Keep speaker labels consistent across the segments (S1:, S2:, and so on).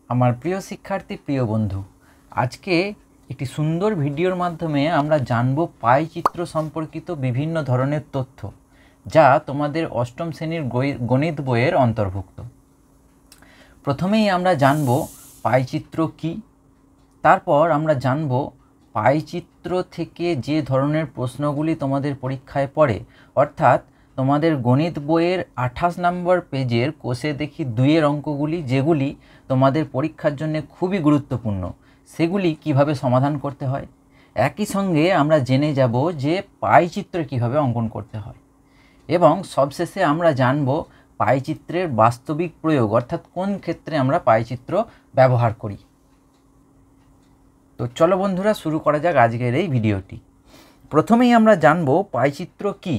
S1: আমার প্রিয় শিক্ষার্থী, প্রিয় বন্ধু, আজকে একটি সুন্দর ভিডিওর মাধ্যমে আমরা জানব পাই চিত্র সম্পর্কিত বিভিন্ন ধরনের তথ্য, যা তোমাদের অষ্টম শ্রেণীর গণিত বইয়ের অন্তর্ভুক্ত। প্রথমেই আমরা জানব পাই চিত্র কী, তারপর আমরা জানব পাই চিত্র থেকে যে ধরনের প্রশ্নগুলি তোমাদের পরীক্ষায় পড়ে, অর্থাৎ তোমাদের গণিত বইয়ের 28 নম্বর পেজের কোষে দেখি 2-এর অঙ্কগুলি, যেগুলি তোমাদের পরীক্ষার জন্য খুবই গুরুত্বপূর্ণ, সেগুলি কিভাবে সমাধান করতে হয়। একই সঙ্গে আমরা জেনে যাব যে পাই চিত্র কিভাবে অঙ্কন করতে হয়, এবং সবশেষে আমরা জানব পাই চিত্রের বাস্তবিক প্রয়োগ, অর্থাৎ কোন ক্ষেত্রে আমরা পাই চিত্র ব্যবহার করি। তো চলো বন্ধুরা, শুরু করা যাক আজকের এই ভিডিওটি। প্রথমেই আমরা জানব পাই চিত্র কী।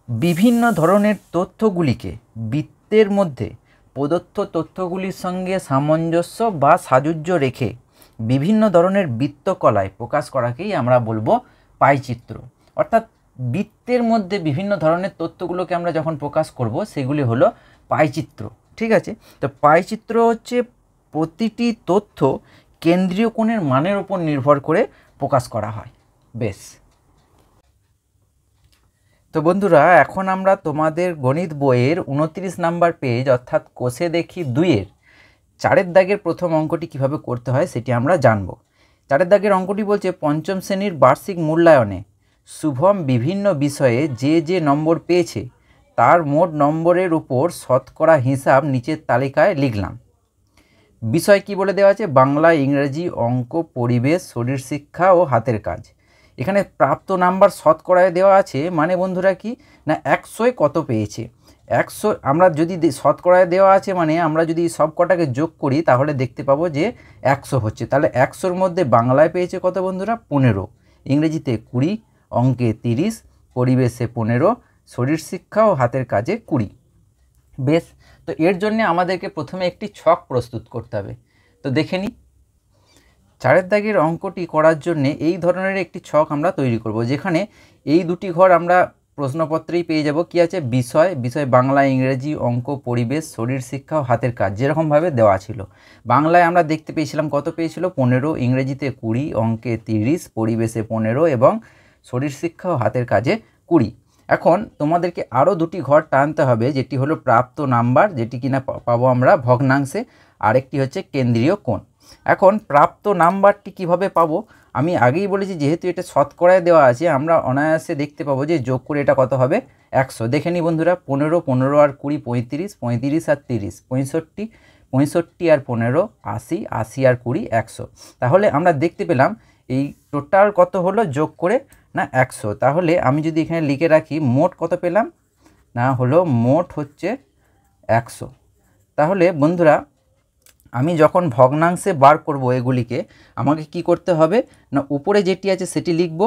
S1: বিভিন্ন ধরনের তথ্যগুলিকে বৃত্তের মধ্যে প্রদত্ত তথ্যগুলির সঙ্গে সামঞ্জস্য বা সাযুজ্য রেখে বিভিন্ন ধরনের বৃত্তকলায় প্রকাশ করাকেই আমরা বলবো পাই চিত্র। অর্থাৎ বৃত্তের মধ্যে বিভিন্ন ধরনের তথ্যগুলোকে আমরা যখন প্রকাশ করব, সেগুলি হলো পাই চিত্র। ঠিক আছে, তো পাই চিত্র হচ্ছে প্রতিটি তথ্য কেন্দ্রীয় কোণের মানের উপর নির্ভর করে প্রকাশ করা হয়। বেশ, তো বন্ধুরা, এখন আমরা তোমাদের গণিত বইয়ের 29 নাম্বার পেজ, অর্থাৎ কোষে দেখি 2-এর 4-এর দাগের প্রথম অঙ্কটি কিভাবে করতে হয় সেটি আমরা জানব। 4-এর দাগের অঙ্কটি বলছে, পঞ্চম শ্রেণীর বার্ষিক মূল্যায়নে শুভম বিভিন্ন বিষয়ে যে নম্বর পেয়েছে তার মোট নম্বরের উপর শতকরা হিসাব নিচের তালিকায় লিখলাম। বিষয় কি বলে দেওয়া আছে? বাংলা, ইংরেজি, অঙ্ক, পরিবেশ, শরীর শিক্ষা ও হাতের কাজ। এখানে প্রাপ্ত নাম্বার শতকরায় দেওয়া আছে, মানে বন্ধুরা কি না, 100-এ কত পেয়েছে। 100 আমরা যদি শতকরায় দেওয়া আছে, মানে আমরা যদি সব কটাকে যোগ করি তাহলে দেখতে পাবো যে 100 হচ্ছে। তাহলে 100-র মধ্যে বাংলায় পেয়েছে কত বন্ধুরা? 15, ইংরেজিতে 20, অঙ্কে 30, পরিবেশে 15, শরীর শিক্ষা ও হাতের কাজে 20। বেশ, তো এর জন্য আমাদেরকে প্রথমে একটি ছক প্রস্তুত করতে হবে। তো দেখে নিই। 4-এর দাগের অঙ্কটি করার জন্য এই ধরনের একটি ছক আমরা তৈরি করব, যেখানে এই দুটি ঘর আমরা প্রশ্নপত্রেই পেয়ে যাব। কি আছে? বিষয় বাংলা, ইংরেজি, অঙ্ক, পরিবেশ, শরীর শিক্ষা ও হাতের কাজ, যেরকমভাবে দেওয়া ছিল। বাংলায় আমরা দেখতে পেয়েছিলাম কত পেয়েছিল? 15, ইংরেজিতে 20, অঙ্কে 30, পরিবেশে 15 এবং শরীর শিক্ষা ও হাতের কাজে 20। এখন তোমাদেরকে আরও দুটি ঘর টানতে হবে, যেটি হলো প্রাপ্ত নাম্বার, যেটি কিনা পাবো আমরা ভগ্নাংশে, আরেকটি হচ্ছে কেন্দ্রীয় কোণ। এখন প্রাপ্ত নাম্বারটি কিভাবে পাবো? আমি আগেই বলেছি, যেহেতু এটা শতকরায় দেওয়া আছে, আমরা অনায়াসে দেখতে পাবো যে যোগ করে এটা কত হবে? 100। দেখে নিই বন্ধুরা, 15 আর 20 35, 35 আর 30 65, 65 আর 15 80, 80 আর 20 100। তাহলে আমরা দেখতে পেলাম এই টোটাল কত হলো যোগ করে? না, 100। তাহলে আমি যদি এখানে লিখে রাখি, মোট কত পেলাম? না হলো মোট হচ্ছে 100। তাহলে বন্ধুরা, আমি যখন ভগ্নাংশে বার করব এগুলিকে, আমাকে কি করতে হবে না, উপরে যেটি আছে সেটি লিখব।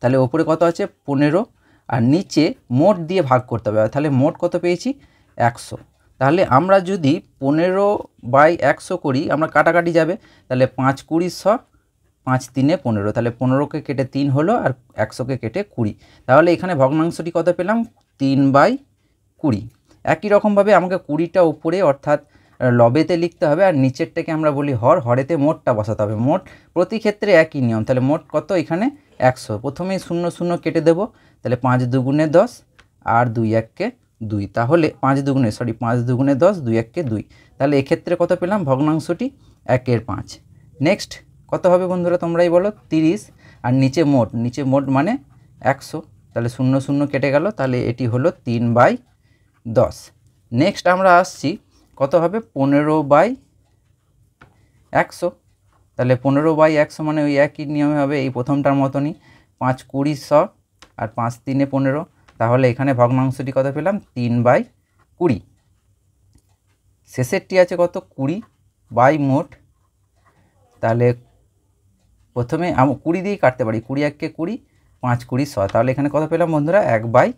S1: তাহলে উপরে কত আছে? 15, আর নিচে মোট দিয়ে ভাগ করতে হবে। তাহলে মোট কত পেয়েছি? 100। তাহলে আমরা যদি 15/100 করি, আমরা কাটাকাটি যাবে, তাহলে 5 20 100, 5 3 15, তাহলে 15কে কেটে 3 হলো, আর 100কে কেটে 20। তাহলে এখানে ভগ্নাংশটি কত পেলাম? 3/20। একই রকমভাবে আমাকে 20টা উপরে অর্থাৎ লবেতে লিখতে হবে, আর নিচেরটাকে আমরা বলি হর, হরেতে মোটটা বসাতে হবে। মোট প্রতি ক্ষেত্রে একই নিয়ম। তাহলে মোট কত? এখানে 100। প্রথমেই 0 0 কেটে দেবো, তাহলে 5 2 10 আর 2 1 2। তাহলে 5 2 10, 2 1 2। তাহলে এক্ষেত্রে কত পেলাম? ভগ্নাংশটি 1/5। নেক্সট কত হবে বন্ধুরা, তোমরাই বলো? 30, আর নিচে মোট মানে 100। তাহলে 0 0 কেটে গেল, তাহলে এটি হলো 3/10। নেক্সট আমরা আসছি, কত হবে? 15/100। তাহলে 15/100 মানে ওই একই নিয়মে হবে, এই প্রথমটার মতনই। 5 20 100 আর 5 3 15। তাহলে এখানে ভগ্নাংশটি কত পেলাম? 3/20। শেষেরটি আছে কত? 20 মোট। তাহলে প্রথমে 20 দিয়েই কাটতে পারি, 20 1 20, 5 20 100। তাহলে এখানে কত পেলাম বন্ধুরা? 1/5।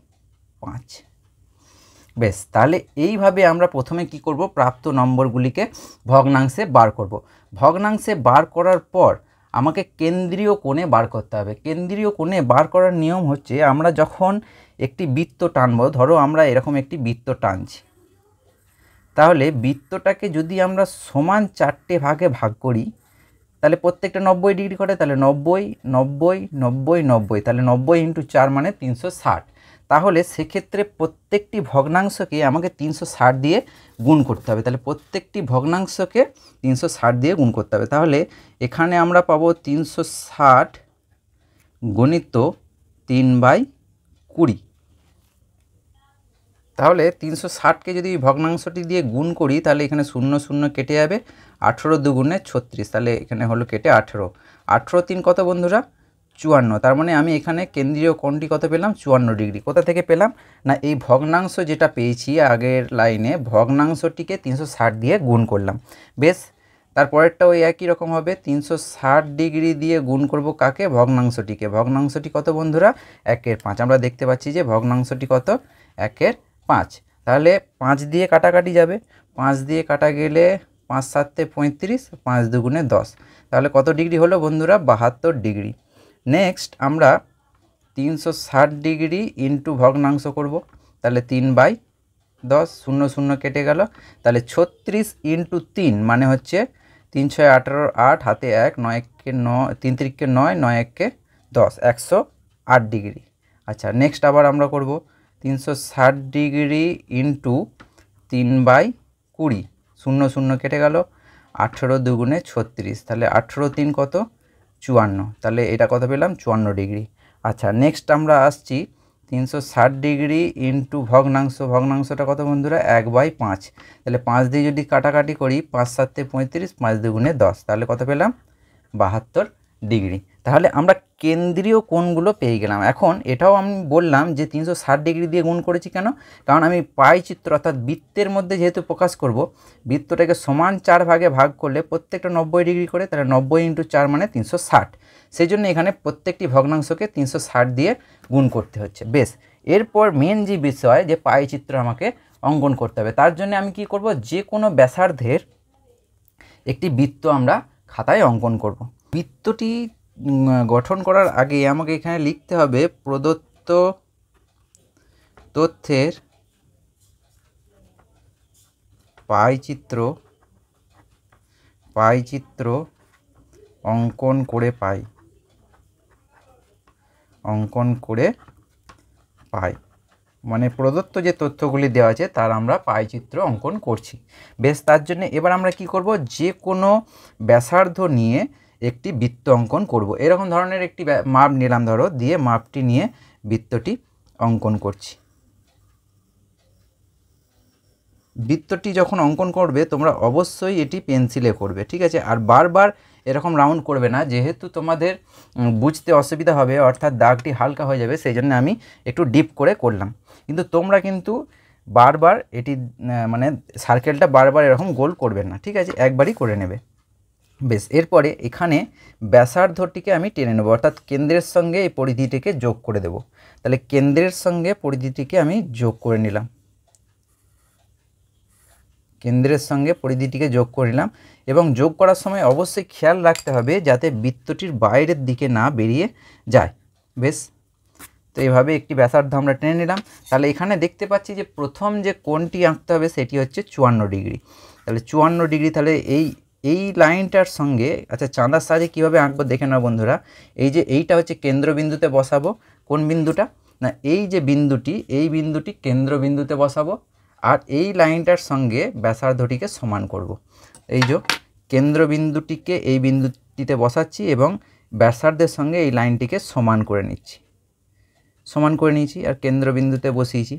S1: বেশ, তাহলে এইভাবে আমরা প্রথমে কি করব? প্রাপ্ত নম্বরগুলিকে ভগ্নাংশে বার করব। ভগ্নাংশে বার করার পর আমাকে কেন্দ্রীয় কোণে বার করতে হবে। কেন্দ্রীয় কোণে বার করার নিয়ম হচ্ছে, আমরা যখন একটি বৃত্ত টানবো, ধরো আমরা এরকম একটি বৃত্ত টানছি, তাহলে বৃত্তটাকে যদি আমরা সমান 4টে ভাগে ভাগ করি তাহলে প্রত্যেকটা 90 ডিগ্রি করে, তাহলে 90 90 90 90, তাহলে 90 × 4 মানে 360। তাহলে সেক্ষেত্রে প্রত্যেকটি ভগ্নাংশকে আমাকে 360 দিয়ে গুণ করতে হবে। তাহলে প্রত্যেকটি ভগ্নাংশকে 360 দিয়ে গুণ করতে হবে। তাহলে এখানে আমরা পাবো 360 গণিত 3/20। তাহলে 360কে যদি ভগ্নাংশটি দিয়ে গুণ করি তাহলে এখানে 0 0 কেটে যাবে, 18 দুগুণে 36, তাহলে এখানে হলো কেটে 18। 18 3 কত বন্ধুরা? 54। তার মানে আমি এখানে কেন্দ্রীয় কোণটি কত পেলাম? 54 ডিগ্রি। কোথা থেকে পেলাম? না এই ভগ্নাংশ যেটা পেয়েছি আগের লাইনে, ভগ্নাংশটিকে 360 দিয়ে গুণ করলাম। বেশ, তারপরেরটা ওই একই রকম হবে, 360 ডিগ্রি দিয়ে গুণ করব কাকে? ভগ্নাংশটিকে। ভগ্নাংশটি কত বন্ধুরা? 1/5। আমরা দেখতে পাচ্ছি যে ভগ্নাংশটি কত? 1/5। তাহলে 5 দিয়ে কাটাকাটি যাবে, 5 দিয়ে কাটা গেলে 5 7 35, 5 দুগুণে 10, তাহলে কত ডিগ্রি হলো বন্ধুরা? 72 ডিগ্রি। নেক্সট আমরা 360 ডিগ্রি ইন্টু ভগ্নাংশ করব, তাহলে 3/10, 0 0 কেটে গেল, তাহলে 36 × 3 মানে হচ্ছে 3 6 18, 8 হাতে 1, 9 1 9, 3 3 9, 9 1 10, 108 ডিগ্রি। আচ্ছা, নেক্সট আবার আমরা করব 360 ডিগ্রি ইন্টু 3/20, 0 0 কেটে গেল, 18 দুগুণে 36, তাহলে 18 3 কত? 54, তাহলে এটা কত পেলাম? 54 ডিগ্রি। আচ্ছা, নেক্সট আমরা আসছি 360 ডিগ্রি ইন্টু ভগ্নাংশ। ভগ্নাংশটা কত বন্ধুরা? 1/5। তাহলে 5 দিয়ে যদি কাটাকাটি করি, 5 7 35, 5 দুগুণে 10, তাহলে কত পেলাম? 72 ডিগ্রি। তাহলে আমরা কেন্দ্রীয় কোণগুলো পেয়ে গেলাম। এখন এটাও আমি বললাম যে 360 ডিগ্রি দিয়ে গুণ করেছি কেন? কারণ আমি পাই চিত্র অর্থাৎ বৃত্তের মধ্যে যেহেতু প্রকাশ করব, বৃত্তটাকে সমান 4 ভাগে ভাগ করলে প্রত্যেকটা 90 ডিগ্রি করে, তাহলে 90 × 4 মানে 360। সেই জন্য এখানে প্রত্যেকটি ভগ্নাংশকে 360 দিয়ে গুণ করতে হচ্ছে। বেশ, এরপর মেন যে বিষয় যে পাই চিত্র আমাকে অঙ্কন করতে হবে, তার জন্য আমি কি করব? যে কোনো ব্যাসার্ধের একটি বৃত্ত আমরা খাতায় অঙ্কন করব। বৃত্তটি গঠন করার আগে আমাকে এখানে লিখতে হবে প্রদত্ত তথ্যের পাই চিত্র অঙ্কন করে পাই। মানে প্রদত্ত যে তথ্যগুলি দেওয়া আছে তার আমরা পাই চিত্র অঙ্কন করছি। বেশ, তার জন্য এবার আমরা কি করব? যে কোনো ব্যাসার্ধ নিয়ে একটি বৃত্ত অঙ্কন করব। এরকম ধরনের একটি মাপ নিলাম, ধরো, দিয়ে মাপটি নিয়ে বৃত্তটি অঙ্কন করছি। বৃত্তটি যখন অঙ্কন করবে তোমরা অবশ্যই এটি পেন্সিলে করবে, ঠিক আছে? আর বারবার এরকম রাউন্ড করবে না, যেহেতু তোমাদের বুঝতে অসুবিধা হবে, অর্থাৎ দাগটি হালকা হয়ে যাবে, সেই জন্য আমি একটু ডিপ করে করলাম। কিন্তু তোমরা কিন্তু বারবার এটি মানে সার্কেলটা বারবার এরকম গোল করবে না, ঠিক আছে? একবারই করে নেবে। বেশ, এরপরে এখানে ব্যাসার্ধটিকে আমি টেনে নেব, অর্থাৎ কেন্দ্রের সঙ্গে এই পরিধিটিকে যোগ করে দেব। তাহলে কেন্দ্রের সঙ্গে পরিধিটিকে আমি যোগ করে নিলাম, কেন্দ্রের সঙ্গে পরিধিটিকে যোগ করলাম। এবং যোগ করার সময় অবশ্যই খেয়াল রাখতে হবে যাতে বৃত্তটির বাইরের দিকে না বেরিয়ে যায়। বেশ, তো এইভাবে একটি ব্যাসার্ধ আমরা টেনে নিলাম। তাহলে এখানে দেখতে পাচ্ছি যে প্রথম যে কোণটি আঁকতে হবে সেটি হচ্ছে 54 ডিগ্রি। তাহলে 54 ডিগ্রি, তাহলে এই লাইনটার সঙ্গে, আচ্ছা, চাঁদার সাহায্যে কীভাবে আঁকবো দেখে নাও বন্ধুরা। এইটা হচ্ছে কেন্দ্রবিন্দুতে বসাবো। কোন বিন্দুটা? না এই যে বিন্দুটি, এই বিন্দুটি কেন্দ্রবিন্দুতে বসাবো, আর এই লাইনটার সঙ্গে ব্যাসার্ধটিকে সমান করব। এই যে কেন্দ্রবিন্দুটিকে এই বিন্দুটিতে বসাচ্ছি এবং ব্যাসার্ধের সঙ্গে এই লাইনটিকে সমান করে নিয়েছি আর কেন্দ্রবিন্দুতে বসিয়েছি।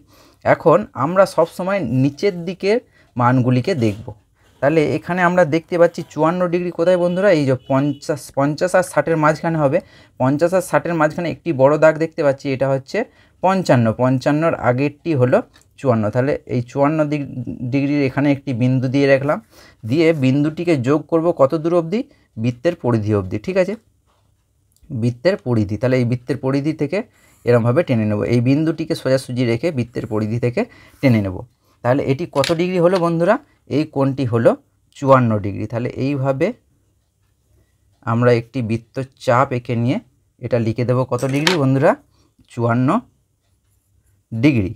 S1: এখন আমরা সব সময় নিচের দিকের মানগুলিকে দেখব। তাহলে এখানে আমরা দেখতে পাচ্ছি 54 ডিগ্রি কোথায় বন্ধুরা? এই যে 50 আর 60-এর মাঝখানে হবে। 50 আর 60-এর মাঝখানে একটি বড় দাগ দেখতে পাচ্ছি, এটা হচ্ছে 55। 55-র আগেরটি হলো 54। তাহলে এই 54 ডিগ্রির এখানে একটি বিন্দু দিয়ে রাখলাম, দিয়ে বিন্দুটিকে যোগ করব কত দূর অবধি? বৃত্তের পরিধি অবধি, ঠিক আছে? বৃত্তের পরিধি, তাহলে এই বৃত্তের পরিধি থেকে এরমভাবে টেনে নেব। এই বিন্দুটিকে সোজাসুজি রেখে বৃত্তের পরিধি থেকে টেনে নেব। তাহলে এটি কত ডিগ্রি হলো বন্ধুরা? এই কোণটি হলো 54 ডিগ্রি। তাহলে এইভাবে আমরা একটি বৃত্তচাপ এঁকে নিয়ে এটা লিখে দেব কত ডিগ্রি বন্ধুরা? 54 ডিগ্রি।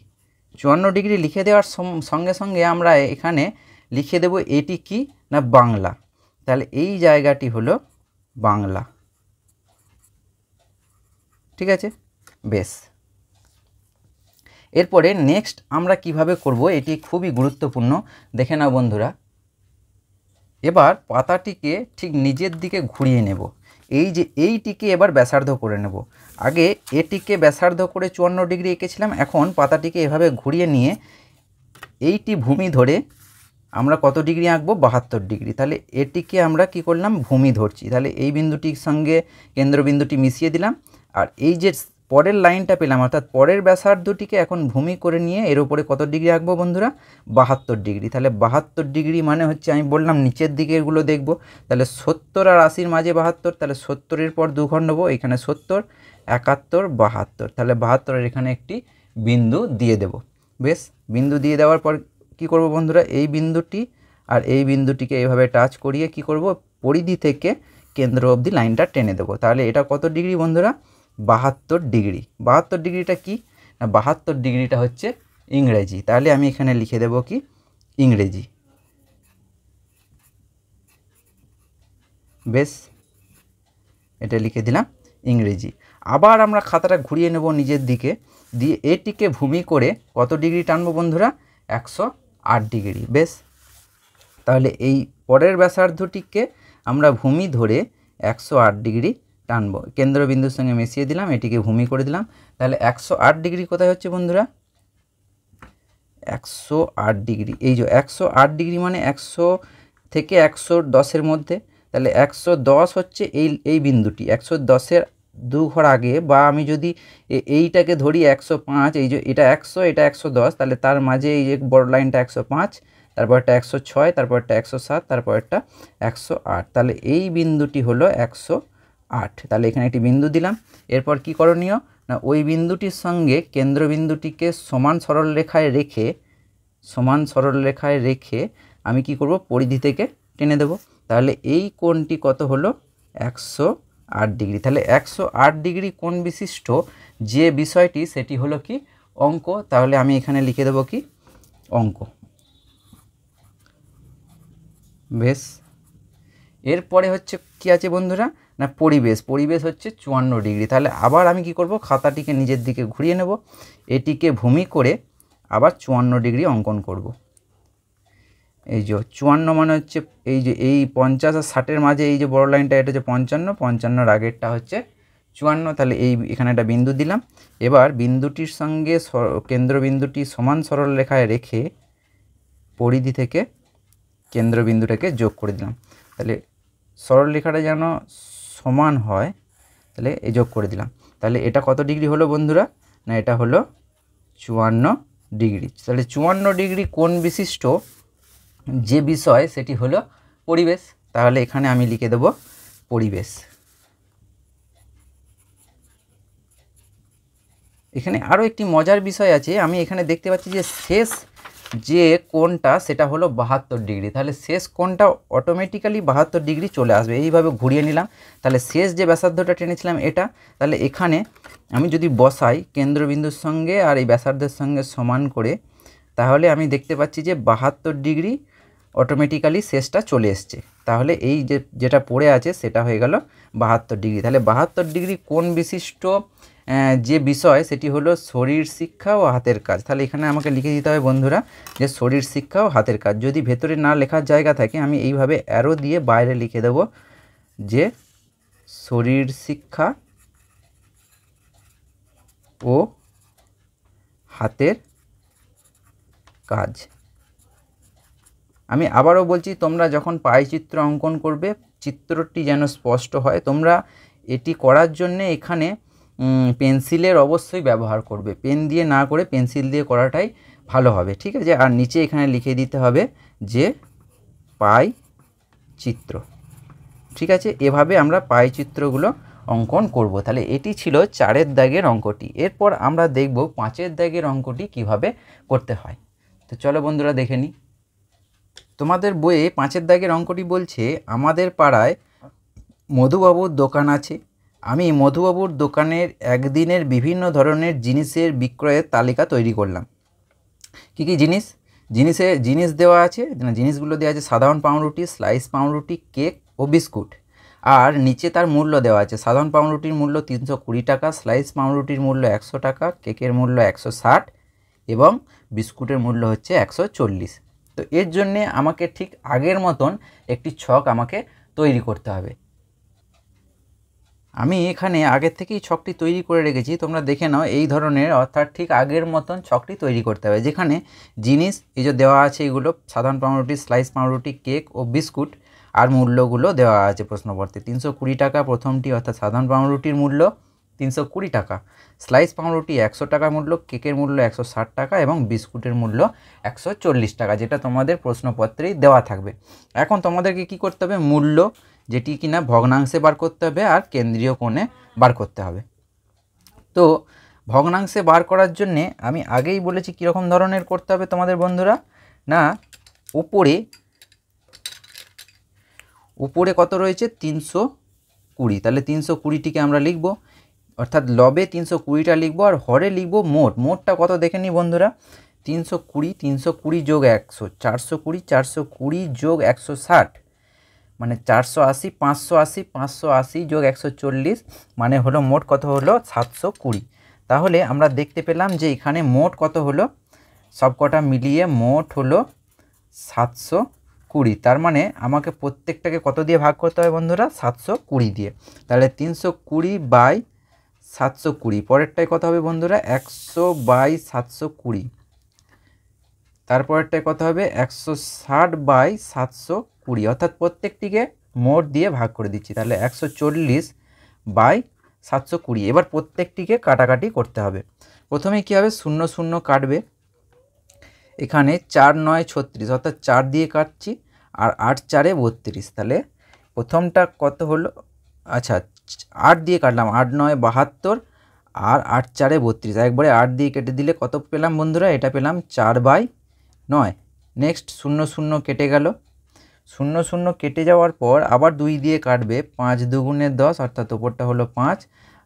S1: 54 ডিগ্রি লিখে দেওয়ার সঙ্গে সঙ্গে আমরা এখানে লিখে দেব এটি কি না বাংলা, তাহলে এই জায়গাটি হলো বাংলা। ঠিক আছে, বেশ। এরপরে নেক্সট আমরা কিভাবে করব এটি খুবই গুরুত্বপূর্ণ, দেখে নাও বন্ধুরা। এবার পাতাটিকে ঠিক নিজের দিকে ঘুরিয়ে নেব, এই যে এইটিকে এবার ব্যাসার্ধ করে নেব। আগে এটিকে ব্যাসার্ধ করে 54 ডিগ্রি এঁকেছিলাম, এখন পাতাটিকে এভাবে ঘুরিয়ে নিয়ে এইটি ভূমি ধরে আমরা কত ডিগ্রি আঁকবো 72 ডিগ্রি। তাহলে এটিকে আমরা কি করলাম ভূমি ধরছি, তাহলে এই বিন্দুটির সঙ্গে কেন্দ্রবিন্দুটি মিশিয়ে দিলাম, আর এই যে পরের লাইনটা পেলাম অর্থাৎ পরের ব্যাসার্ধটিকে এখন ভূমি করে নিয়ে এর উপরে কত ডিগ্রি আঁকবো বন্ধুরা 72 ডিগ্রি। তাহলে 72 ডিগ্রি মানে হচ্ছে আমি বললাম নিচের দিকে এগুলো দেখব, তাহলে 70 আর 80-র মাঝে 72, তাহলে 70-এর পর 2 খণ্ড নেবো, এখানে 70, 71, 72, তাহলে 72-এর এখানে একটি বিন্দু দিয়ে দেব। বেশ, বিন্দু দিয়ে দেওয়ার পর কি করব বন্ধুরা, এই বিন্দুটি আর এই বিন্দুটিকে এইভাবে টাচ করিয়ে কি করব পরিধি থেকে কেন্দ্র অবধি লাইনটা টেনে দেব। তাহলে এটা কত ডিগ্রি বন্ধুরা 72 ডিগ্রি। 72 ডিগ্রিটা কি না 72 ডিগ্রিটা হচ্ছে ইংরেজি, তাহলে আমি এখানে লিখে দেব কি ইংরেজি। বেশ, এটা লিখে দিলাম ইংরেজি। আবার আমরা খাতাটা ঘুরিয়ে নেব নিজের দিকে, দিয়ে এটিকে ভূমি করে কত ডিগ্রি টানবো বন্ধুরা 108 ডিগ্রি। বেশ, তাহলে এই পরের ব্যাসার্ধটিকে আমরা ভূমি ধরে 108 ডিগ্রি টানবো, কেন্দ্রবিন্দুর সঙ্গে মিশিয়ে দিলাম, এটিকে ভূমি করে দিলাম। তাহলে 108 ডিগ্রি কোথায় হচ্ছে বন্ধুরা 108 ডিগ্রি, এই যে 108 ডিগ্রি মানে 100 থেকে 110-এর মধ্যে, তাহলে 110 হচ্ছে এই বিন্দুটি, 110-এর 2 ঘর আগে, বা আমি যদি এইটাকে ধরি 105, এই যে এটা 100 এটা 110, তাহলে তার মাঝে এই যে বড় লাইনটা 105, তারপরটা 106, তারপরটা 107, তারপরটা 108, তাহলে এই বিন্দুটি হলো 108। তাহলে এখানে একটি বিন্দু দিলাম। এরপর কি করণীয় না ওই বিন্দুটির সঙ্গে কেন্দ্রবিন্দুটিকে সমান সরলরেখায় রেখে আমি কি করব পরিধি থেকে টেনে দেব। তাহলে এই কোণটি কত হলো 108 ডিগ্রি। তাহলে 108 ডিগ্রি কোণ বিশিষ্ট যে বিষয়টি সেটি হলো কি অঙ্ক। তাহলে আমি এখানে লিখে দেব কি অঙ্ক। বেশ, এরপরে হচ্ছে কি আছে বন্ধুরা না পরিবেশ। পরিবেশ হচ্ছে 54 ডিগ্রি। তাহলে আবার আমি কি করব খাতাটিকে নিজের দিকে ঘুরিয়ে নেব, এটিকে ভূমি করে আবার 54 ডিগ্রি অঙ্কন করব। এই যে 54 মানে হচ্ছে এই যে এই 50 আর 60-এর মাঝে এই যে বড় লাইনটা এটা হচ্ছে 55, 55-এর আগেরটা হচ্ছে 54। তাহলে এই এখানে একটা বিন্দু দিলাম। এবার বিন্দুটির সঙ্গে কেন্দ্রবিন্দুটি সমান সরল রেখায় রেখে পরিধি থেকে কেন্দ্রবিন্দুটাকে যোগ করে দিলাম। তাহলে সরল রেখাটা যেন সমান হয়, তাহলে এই যোগ করে দিলাম। তাহলে এটা কত ডিগ্রি হলো বন্ধুরা না এটা হলো 54 ডিগ্রি। তাহলে 54 ডিগ্রি কোণ বিশিষ্ট যে বিষয় সেটি হলো পরিবেশ। তাহলে এখানে আমি লিখে দেব পরিবেশ। এখানে আরও একটি মজার বিষয় আছে, আমি এখানে দেখতে পাচ্ছি যে শেষ যে কোণটা সেটা হলো 72 ডিগ্রি। তাহলে শেষ কোণটা অটোমেটিক্যালি 72 ডিগ্রি চলে আসবে। এইভাবে ঘুরিয়ে নিলাম, তাহলে শেষ যে ব্যাসার্ধটা টেনেছিলাম এটা, তাহলে এখানে আমি যদি বসাই কেন্দ্রবিন্দুর সঙ্গে আর এই ব্যাসার্ধের সঙ্গে সমান করে, তাহলে আমি দেখতে পাচ্ছি যে 72 ডিগ্রি অটোমেটিক্যালি শেষটা চলে এসছে। তাহলে এই যেটা পড়ে আছে সেটা হয়ে গেল 72 ডিগ্রি। তাহলে 72 ডিগ্রি কোণ বিশিষ্ট যে বিষয় সেটি হলো শরীর শিক্ষা ও হাতের কাজ। তাহলে এখানে আমাকে লিখে দিতে হবে বন্ধুরা যে শরীর শিক্ষা ও হাতের কাজ। যদি ভেতরে না লেখার জায়গা থাকে আমি এইভাবে অ্যারো দিয়ে বাইরে লিখে দেব যে শরীর শিক্ষা ও হাতের কাজ। আমি আবারও বলছি, তোমরা যখন পায়চিত্র অঙ্কন করবে চিত্রটি যেন স্পষ্ট হয়। তোমরা এটি করার জন্যে এখানে পেন্সিলের অবশ্যই ব্যবহার করবে, পেন দিয়ে না করে পেন্সিল দিয়ে করাটাই ভালো হবে, ঠিক আছে। আর নিচে এখানে লিখে দিতে হবে যে পাই চিত্র, ঠিক আছে। এভাবে আমরা পাই চিত্রগুলো অঙ্কন করব। তাহলে এটি ছিল 4-এর দাগের অঙ্কটি। এরপর আমরা দেখব 5-এর দাগের অঙ্কটি কিভাবে করতে হয়। তো চলো বন্ধুরা দেখে নিই। তোমাদের বইয়ে 5-এর দাগের অঙ্কটি বলছে, আমাদের পাড়ায় মধুবাবুর দোকান আছে। আমি মধুবাবুর দোকানের একদিনের বিভিন্ন ধরনের জিনিসের বিক্রয়ের তালিকা তৈরি করলাম। কী কী জিনিস জিনিস দেওয়া আছে, জিনিসগুলো দেওয়া আছে সাধারণ পাউরুটি, স্লাইস পাউরুটি, কেক ও বিস্কুট। আর নিচে তার মূল্য দেওয়া আছে, সাধারণ পাউরুটির মূল্য 320 টাকা, স্লাইস পাউরুটির মূল্য 100 টাকা, কেকের মূল্য 160 এবং বিস্কুটের মূল্য হচ্ছে 140। তো এর জন্যে আমাকে ঠিক আগের মতন একটি ছক আমাকে তৈরি করতে হবে। আমি এখানে আগের থেকেই ছকটি তৈরি করে রেখেছি, তোমরা দেখে নাও এই ধরনের, অর্থাৎ ঠিক আগের মতন ছকটি তৈরি করতে হবে, যেখানে জিনিস এই যে দেওয়া আছে এগুলো সাধারণ পাউরুটি, স্লাইস পাউরুটি, কেক ও বিস্কুট, আর মূল্যগুলো দেওয়া আছে প্রশ্নপত্রে। 320 টাকা প্রথমটি, অর্থাৎ সাধারণ পাউরুটির মূল্য 320 টাকা, স্লাইস পাউরুটি 100 টাকা মূল্য, কেকের মূল্য 160 টাকা এবং বিস্কুটের মূল্য 140 টাকা, যেটা তোমাদের প্রশ্নপত্রেই দেওয়া থাকবে। এখন তোমাদেরকে কি করতে হবে, মূল্য যেটি কিনা ভগ্নাংশে বার করতে হবে আর কেন্দ্রীয় কোণে বার করতে হবে। তো ভগ্নাংশে বার করার জন্যে আমি আগেই বলেছি কীরকম ধরনের করতে হবে তোমাদের বন্ধুরা, না উপরে কত রয়েছে 320, তাহলে 320টিকে আমরা লিখব, অর্থাৎ লবে 320টা লিখবো আর হরে লিখবো মোটটা কত দেখে নিই বন্ধুরা, 320 যোগ 100 420, 420 যোগ 160 মানে 480, 580 যোগ 140 মানে হলো মোট কত হলো 720। তাহলে আমরা দেখতে পেলাম যে এখানে মোট কত হলো, সবকটা মিলিয়ে মোট হলো 720। তার মানে আমাকে প্রত্যেকটাকে কত দিয়ে ভাগ করতে হবে বন্ধুরা, 720 দিয়ে। তাহলে 320/720, পরেরটায় কত হবে বন্ধুরা 100/720, তারপরেরটায় কত হবে 160/720, অর্থাৎ প্রত্যেকটিকে মোট দিয়ে ভাগ করে দিচ্ছি, তাহলে 140/720। এবার প্রত্যেকটিকে কাটাকাটি করতে হবে। প্রথমে কি হবে, 0 0 কাটবে, এখানে 4 9 36, অর্থাৎ 4 দিয়ে কাটছি আর 8 4 32, তাহলে প্রথমটা কত হলো, আচ্ছা 8 দিয়ে কাটলাম, 8 9 72 আর 8 4 32, একবারে 8 দিয়ে কেটে দিলে কত পেলাম বন্ধুরা, এটা পেলাম 4/9। নেক্সট 0 0 কেটে গেল, 0 0 কেটে যাওয়ার পর আবার 2 দিয়ে কাটবে, 5 2 10, অর্থাৎ ওপরটা হলো 5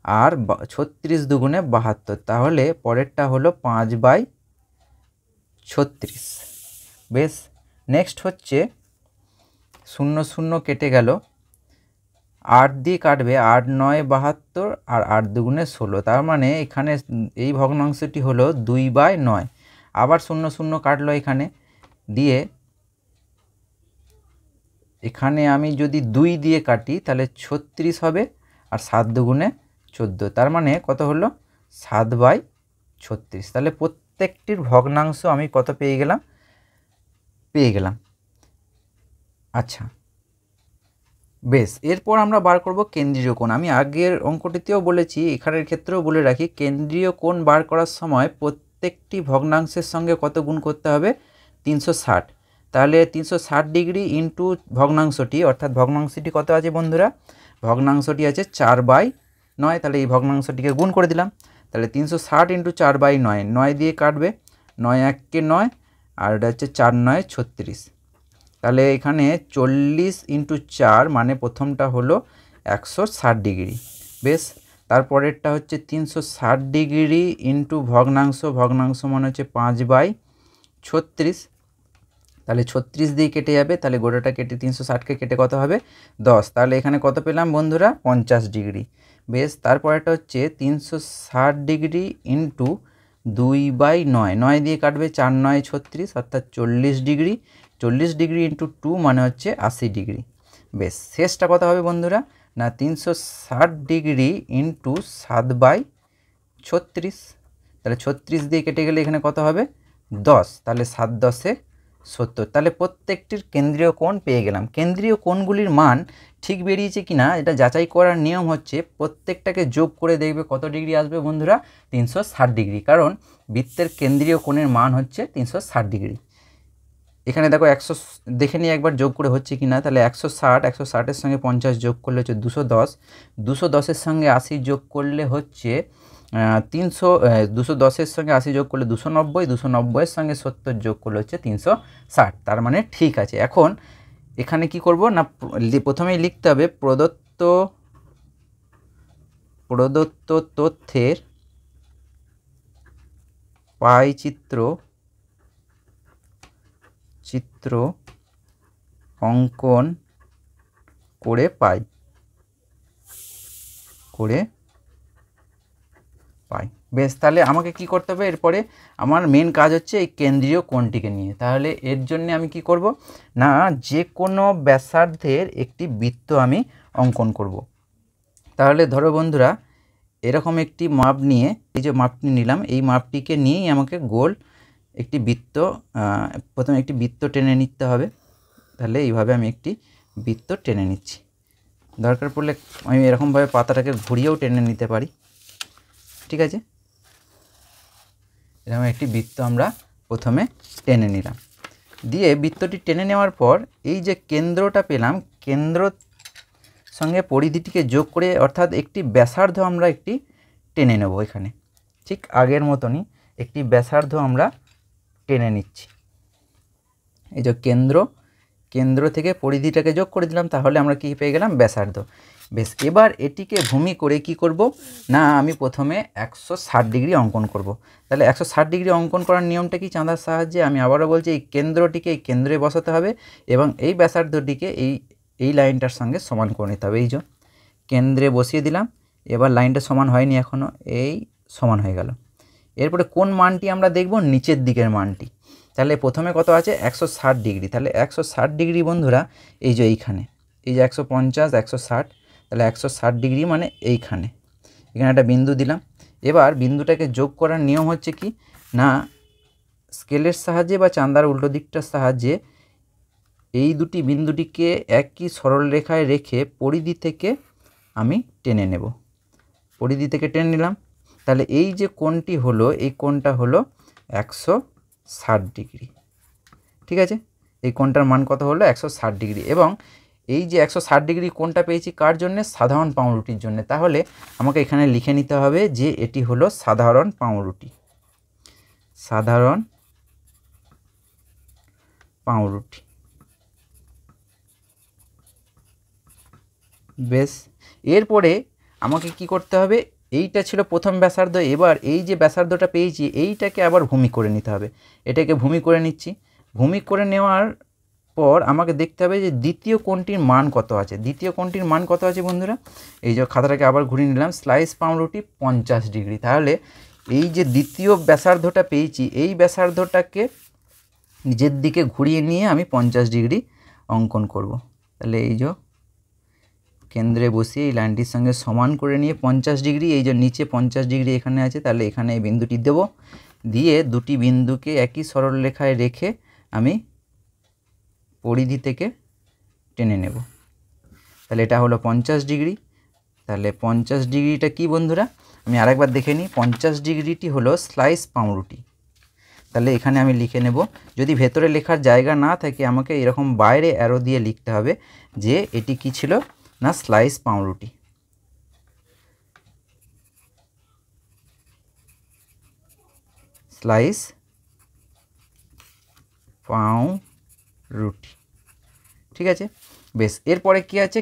S1: আর 36 2 72, তাহলে পরেরটা হলো 5/36। বেশ, নেক্সট হচ্ছে 0 0 কেটে গেল, 8 দিয়ে কাটবে, 8 9 72 আর 8 2 16, তার মানে এখানে এই ভগ্নাংশটি হলো 2/9। আবার 0 0 কাটলো এখানে দিয়ে, এখানে আমি যদি 2 দিয়ে কাটি তাহলে 36 হবে আর 7 2 14, তার মানে কত হলো 7/36। তাহলে প্রত্যেকটির ভগ্নাংশ আমি কত পেয়ে গেলাম। আচ্ছা বেশ, এরপর আমরা বার করব কেন্দ্রীয় কোণ। আমি আগের অঙ্কটিতেও বলেছি, এখানের ক্ষেত্রেও বলে রাখি, কেন্দ্রীয় কোণ বার করার সময় প্রত্যেকটি ভগ্নাংশের সঙ্গে কত গুণ করতে হবে, 360। তাহলে 360 ডিগ্রি ইন্টু ভগ্নাংশটি, অর্থাৎ ভগ্নাংশটি কত আছে বন্ধুরা, ভগ্নাংশটি আছে 4/9, তাহলে এই ভগ্নাংশটিকে গুণ করে দিলাম। তাহলে 360 ইন্টু 4/9, 9 দিয়ে কাটবে, 9 1 কে 9 আর এটা হচ্ছে 4 9 36, তাহলে এখানে 40 ইন্টু 4 মানে প্রথমটা হলো 160 ডিগ্রি। বেশ, তারপরেরটা হচ্ছে 360 ডিগ্রি ইন্টু ভগ্নাংশ মানে হচ্ছে 5/36, তাহলে 36 দিয়ে কেটে যাবে, তাহলে গোটাটা কেটে 360কে কেটে কত হবে 10, তাহলে এখানে কত পেলাম বন্ধুরা 50 ডিগ্রি। বেশ, তারপরেরটা হচ্ছে 360 ডিগ্রি ইন্টু 2/9, 9 দিয়ে কাটবে, 4 9 36, অর্থাৎ 40 ডিগ্রি, 40 ডিগ্রি ইন্টু 2 মানে হচ্ছে 80 ডিগ্রি। বেশ, শেষটা কত হবে বন্ধুরা, না 360 ডিগ্রি ইন্টু 7/36, তাহলে 36 দিয়ে কেটে গেলে এখানে কত হবে 10, তাহলে 7 10 70, তাহলে প্রত্যেকটির কেন্দ্রীয় কোণ পেয়ে গেলাম। কেন্দ্রীয় কোণগুলির মান ঠিক বেরিয়েছে কিনা এটা যাচাই করার নিয়ম হচ্ছে প্রত্যেকটাকে যোগ করে দেখবে কত ডিগ্রি আসবে বন্ধুরা, 360 ডিগ্রি, কারণ বৃত্তের কেন্দ্রীয় কোণের মান হচ্ছে 360 ডিগ্রি। এখানে দেখো 100 দেখে নিয়ে একবার যোগ করে হচ্ছে কি না, তাহলে 160, 160-এর সঙ্গে 50 যোগ করলে হচ্ছে 210, 210-এর সঙ্গে 80 যোগ করলে হচ্ছে 300, 210-এর সঙ্গে 80 যোগ করলে 290, 290-এর সঙ্গে 70 যোগ করলে হচ্ছে 360, তার মানে ঠিক আছে। এখন এখানে কি করব না, প্রথমেই লিখতে হবে প্রদত্ত তথ্যের পাই চিত্র চিত্র অঙ্কন করে পাই বেশ, তাহলে আমাকে কি করতে হবে এরপরে? আমার মেন কাজ হচ্ছে এই কেন্দ্রীয় কোণটিকে নিয়ে। তাহলে এর জন্য আমি কি করব না, যে কোনো ব্যাসার্ধের একটি বৃত্ত আমি অঙ্কন করব। তাহলে ধরো বন্ধুরা, এরকম একটি মাপ নিয়ে, এই যে মাপটি নিলাম, এই মাপটিকে নিয়েই আমাকে গোল একটি বৃত্ত, প্রথমে একটি বৃত্ত টেনে নিতে হবে। তাহলে এইভাবে আমি একটি বৃত্ত টেনে নিচ্ছি। দরকার পড়লে আমি এরকমভাবে পাতাটাকে ঘুরিয়েও টেনে নিতে পারি, ঠিক আছে। এরকম একটি বৃত্ত আমরা প্রথমে টেনে নিলাম। দিয়ে বৃত্তটি টেনে নেওয়ার পর এই যে কেন্দ্রটা পেলাম, কেন্দ্র সঙ্গে পরিধিটিকে যোগ করে, অর্থাৎ একটি ব্যাসার্ধ আমরা একটি টেনে নেব। এখানে ঠিক আগের মতনই একটি ব্যাসার্ধ আমরা টেনে নিচ্ছি। এই যে কেন্দ্র থেকে পরিধিটাকে যোগ করে দিলাম, তাহলে আমরা কি পেয়ে গেলাম? ব্যাসার্ধ। বেশ, এবার এটিকে ভূমি করে কি করব না, আমি প্রথমে 160 ডিগ্রি অঙ্কন করব। তাহলে 160 ডিগ্রি অঙ্কন করার নিয়মটা কি? চাঁদার সাহায্যে। আমি আবারও বলছি, এই কেন্দ্রটিকে এই কেন্দ্রে বসাতে হবে এবং এই ব্যাসার্ধটিকে এই লাইনটার সঙ্গে সমান করে নিতে হবে। এই যে কেন্দ্রে বসিয়ে দিলাম, এবার লাইনটা সমান হয়নি এখনও, এই সমান হয়ে গেল। এরপরে কোন মানটি আমরা দেখব? নিচের দিকের মানটি। তাহলে প্রথমে কত আছে? 160 ডিগ্রি। তাহলে 160 ডিগ্রি বন্ধুরা, এই যে এইখানে, এই যে 150, 160, তাহলে 160 ডিগ্রি মানে এখানে একটা বিন্দু দিলাম। এবার বিন্দুটাকে যোগ করার নিয়ম হচ্ছে কি না, স্কেলের সাহায্যে বা চাঁদার উল্টো দিকটার সাহায্যে এই দুটি বিন্দুটিকে একই সরল রেখায় রেখে পরিধি থেকে আমি টেনে নেব। পরিধি থেকে টেনে নিলাম। তাহলে এই যে কোণটি হলো, এই কোণটা হলো 160 ডিগ্রি, ঠিক আছে। এই কোণটার মান কত হলো? 160 ডিগ্রি। এবং এই যে 160 ডিগ্রি কোণটা পেয়েছি কার জন্য? সাধারণ পাউরুটির জন্য। তাহলে আমাকে এখানে লিখে নিতে হবে যে এটি হলো সাধারণ পাউরুটি। সাধারণ পাউরুটি। বেশ, এরপরে আমাকে কি করতে হবে? এইটা ছিল প্রথম ব্যাসার্ধ। এবার এই যে ব্যাসার্ধটা পেয়েছি, এইটাকে আবার ভূমি করে নিতে হবে। এটাকে ভূমি করে নিচ্ছি। ভূমি করে নেওয়ার পর আমাকে দেখতে হবে যে দ্বিতীয় কোণটির মান কত আছে। দ্বিতীয় কোণটির মান কত আছে বন্ধুরা? এই যে খাতাটাকে আবার ঘুরিয়ে নিলাম, স্লাইস পাউরুটি 50 ডিগ্রি। তাহলে এই যে দ্বিতীয় ব্যাসার্ধটা পেয়েছি, এই ব্যাসার্ধটাকে নিজের দিকে ঘুরিয়ে নিয়ে আমি 50 ডিগ্রি অঙ্কন করব। তাহলে এই যে কেন্দ্রে বসিয়ে এই লাইনটির সঙ্গে সমান করে নিয়ে 50 ডিগ্রি, এই যে নিচে 50 ডিগ্রি এখানে আছে, তাহলে এখানে এই বিন্দুটি দেব। দিয়ে দুটি বিন্দুকে একই সরল রেখায় রেখে আমি পরিধি থেকে টেনে নেব। তাহলে এটা হলো 50 ডিগ্রি। তাহলে 50 ডিগ্রিটা কি বন্ধুরা? আমি আরেকবার দেখে নিই। 50 ডিগ্রিটি হলো স্লাইস পাউরুটি। তাহলে এখানে আমি লিখে নেব। যদি ভেতরে লেখার জায়গা না থাকে, আমাকে এরকম বাইরে অ্যারো দিয়ে লিখতে হবে যে এটি কি ছিল না, স্লাইস পাউরুটি। স্লাইস পাউরুটি, ঠিক আছে। বেশ, এরপরে কি আছে?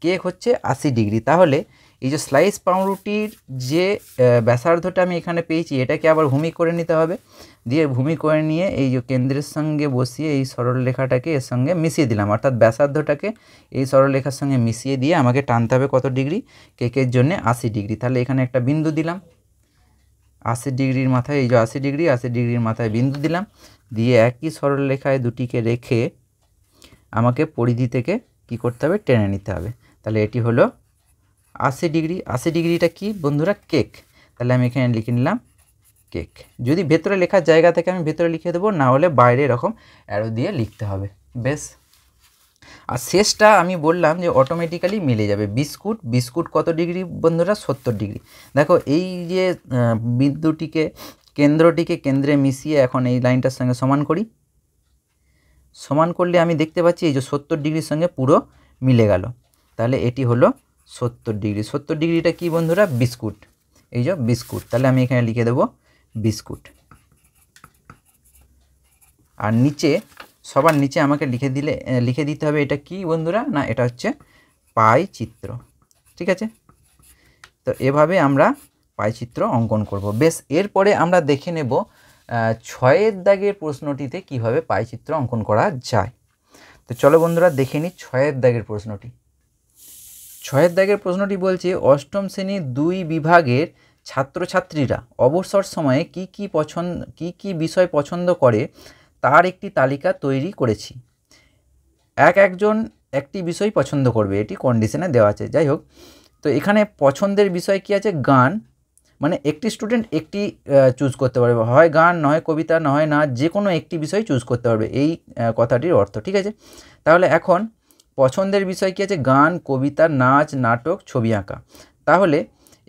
S1: কেক হচ্ছে 80 ডিগ্রি। তাহলে এই যে স্লাইস পাউরুটির যে ব্যাসার্ধটা আমি এখানে পেয়েছি, এটাকে আবার ভূমি করে নিতে হবে। দিয়ে ভূমি করে নিয়ে এই যে কেন্দ্রের সঙ্গে বসিয়ে এই সরল রেখাটাকে এর সঙ্গে মিশিয়ে দিলাম, অর্থাৎ ব্যাসার্ধটাকে এই সরল রেখার সঙ্গে মিশিয়ে দিয়ে আমাকে টানতে হবে কত ডিগ্রি? কেকের জন্য 80 ডিগ্রি। তাহলে এখানে একটা বিন্দু দিলাম 80 ডিগ্রির মাথায়, এই যে 80 ডিগ্রির মাথায় বিন্দু দিলাম। দিয়ে একই সরল রেখায় দুটিকে রেখে আমাকে পরিধি থেকে কি করতে হবে? টেনে নিতে হবে। তাহলে এটি হলো 80 ডিগ্রি। 80 ডিগ্রিটা কি বন্ধুরা? কেক। তাহলে আমি এখানে লিখে নিলাম কেক। যদি ভেতরে লেখার জায়গা থেকে আমি ভেতরে লিখে দেবো, না হলে বাইরে এরকম অ্যারো দিয়ে লিখতে হবে। বেশ, আর শেষটা আমি বললাম যে অটোমেটিক্যালি মিলে যাবে। বিস্কুট কত ডিগ্রি বন্ধুরা? 70 ডিগ্রি। দেখো এই যে কেন্দ্রটিকে কেন্দ্রে মিশিয়ে এখন এই লাইনটার সঙ্গে সমান করি। সমান করলে আমি দেখতে পাচ্ছি এই যে 70 ডিগ্রির সঙ্গে পুরো মিলে গেল। তাহলে এটি হলো 70 ডিগ্রি। 70 ডিগ্রিটা কি বন্ধুরা? বিস্কুট। এই যে বিস্কুট। তাহলে আমি এখানে লিখে দেব বিস্কুট। আর নিচে, সবার নিচে আমাকে লিখে দিতে হবে এটা কি বন্ধুরা? না, এটা হচ্ছে পাই চিত্র, ঠিক আছে। তো এভাবে আমরা পাই চিত্র অঙ্কন করব। বেশ, এরপরে আমরা দেখে নেব ছয়ের দাগের প্রশ্নটিতে কিভাবে পাইচিত্র অঙ্কন করা যায়। তো চলো বন্ধুরা দেখে নিই ছয়ের দাগের প্রশ্নটি। ছয়ের দাগের প্রশ্নটি বলছে অষ্টম শ্রেণীর 2 বিভাগের ছাত্রছাত্রীরা অবসর সময়ে কি কি বিষয় পছন্দ করে তার একটি তালিকা তৈরি করেছি। একজন একটি বিষয় পছন্দ করবে, এটি কন্ডিশনে দেওয়া আছে। যাই হোক, তো এখানে পছন্দের বিষয় কি আছে? গান, মানে একটি স্টুডেন্ট একটি চুজ করতে পারবে, হয় গান, নয় কবিতা, নয় নাচ, যে কোনো একটি বিষয় চুজ করতে পারবে, এই কথাটির অর্থ। ঠিক আছে, তাহলে এখন পছন্দের বিষয় কি আছে? গান, কবিতা, নাচ, নাটক, ছবি আঁকা। তাহলে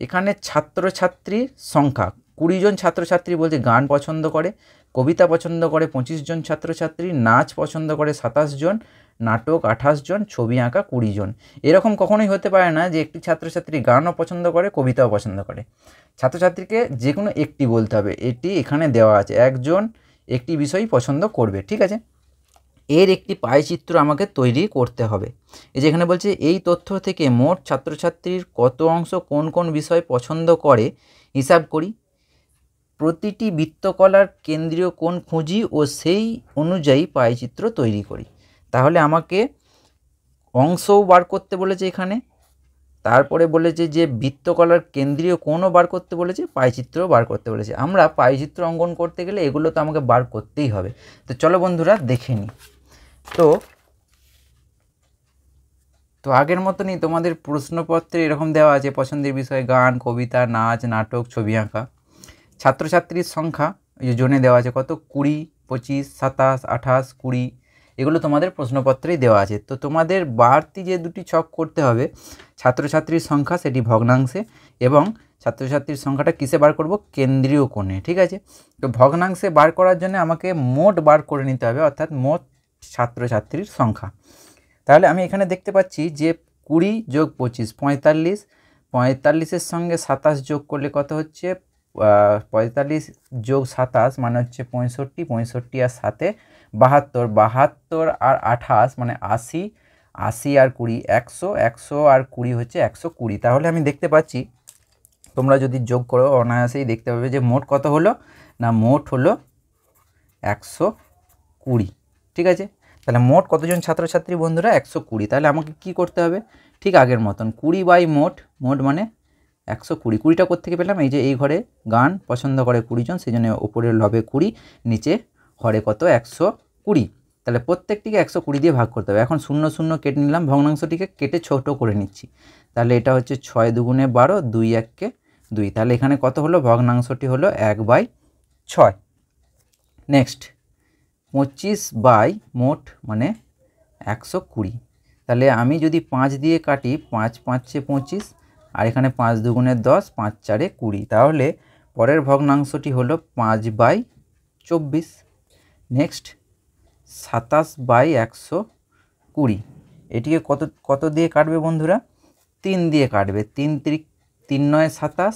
S1: এখানে ছাত্রছাত্রীর সংখ্যা 20 জন ছাত্রছাত্রী বলছে গান পছন্দ করে, কবিতা পছন্দ করে 25 জন ছাত্রছাত্রী, নাচ পছন্দ করে 27 জন, নাটক 28 জন, ছবি আঁকা 20 জন। এরকম কখনোই হতে পারে না যে একটি ছাত্রছাত্রী গানও পছন্দ করে, কবিতাও পছন্দ করে। ছাত্রছাত্রীকে যে কোনো একটি বলতে হবে, এটি এখানে দেওয়া আছে, একজন একটি বিষয়ই পছন্দ করবে। ঠিক আছে, এর একটি পাইচিত্র আমাকে তৈরি করতে হবে। এই যে এখানে বলছে এই তথ্য থেকে মোট ছাত্রছাত্রীর কত অংশ কোন কোন বিষয় পছন্দ করে হিসাব করি, প্রতিটি বৃত্তকলার কেন্দ্রীয় কোণ খুঁজি ও সেই অনুযায়ী পাইচিত্র তৈরি করি। তাহলে আমাকে অংশও বার করতে বলেছে এখানে, তারপরে বলেছে যে বৃত্তকলার কেন্দ্রীয় কোণও বার করতে বলেছে, পাইচিত্রও বার করতে বলেছে। আমরা পাইচিত্র অঙ্কন করতে গেলে এগুলো তো আমাকে বার করতেই হবে। তো চলো বন্ধুরা দেখে নিই। তো আগের মতনই তোমাদের প্রশ্নপত্রে এরকম দেওয়া আছে পছন্দের বিষয় গান, কবিতা, নাচ, নাটক, ছবি আঁকা। ছাত্রছাত্রীর সংখ্যা এই জোনে দেওয়া আছে কত? 20, 25, 27, 28, 20, এগুলো তোমাদের প্রশ্নপত্রেই দেওয়া আছে। তো তোমাদের বাড়তি যে দুটি ছক করতে হবে, ছাত্রছাত্রীর সংখ্যা সেটি ভগ্নাংশে, এবং ছাত্রছাত্রীর সংখ্যাটা কিসে বার করব? কেন্দ্রীয় কোণে। ঠিক আছে, তো ভগ্নাংশে বার করার জন্য আমাকে মোট বার করে নিতে হবে, অর্থাৎ মোট ছাত্রছাত্রীর সংখ্যা। তাহলে আমি এখানে দেখতে পাচ্ছি যে 20 যোগ 25 45, 45-এর সঙ্গে 27 যোগ করলে কত হচ্ছে? 45 যোগ 27 মানে হচ্ছে 65, 65 আর 7-এ 72, 72 আর 28 মানে 80, 80 আর 20 100, 100 আর 20 হচ্ছে 120। তাহলে আমি দেখতে পাচ্ছি, তোমরা যদি যোগ করো অনায়াসেই দেখতে পাবে যে মোট কত হলো না, মোট হলো 120। ঠিক আছে, তাহলে মোট কতজন ছাত্রছাত্রী বন্ধুরা? 120। তাহলে আমাকে কি করতে হবে? ঠিক আগের মতন 20 বাই মোট, মোট মানে 120। 20টা কোত্থেকে পেলাম? এই যে এই ঘরে গান পছন্দ করে 20 জন, সেই জন্য ওপরের লবে 20, নিচে ঘরে কত? 120। তাহলে প্রত্যেকটিকে 120 দিয়ে ভাগ করতে হবে। এখন 0 0 কেটে নিলাম, ভগ্নাংশটিকে কেটে ছোট করে নিচ্ছি। তাহলে এটা হচ্ছে 6 দুগুণে 12, 2 1-কে 2। তাহলে এখানে কত হলো? ভগ্নাংশটি হলো 1/6। নেক্সট 25 বাই মোট মানে 120। তাহলে আমি যদি 5 দিয়ে কাটি, 5 5-এ 25, আর এখানে 5 দুগুণে 10, 5 4-এ 20। তাহলে পরের ভগ্নাংশটি হলো 5/24। নেক্সট 27 বাই 120, এটিকে কত দিয়ে কাটবে বন্ধুরা? 3 দিয়ে কাটবে। 3 9 27,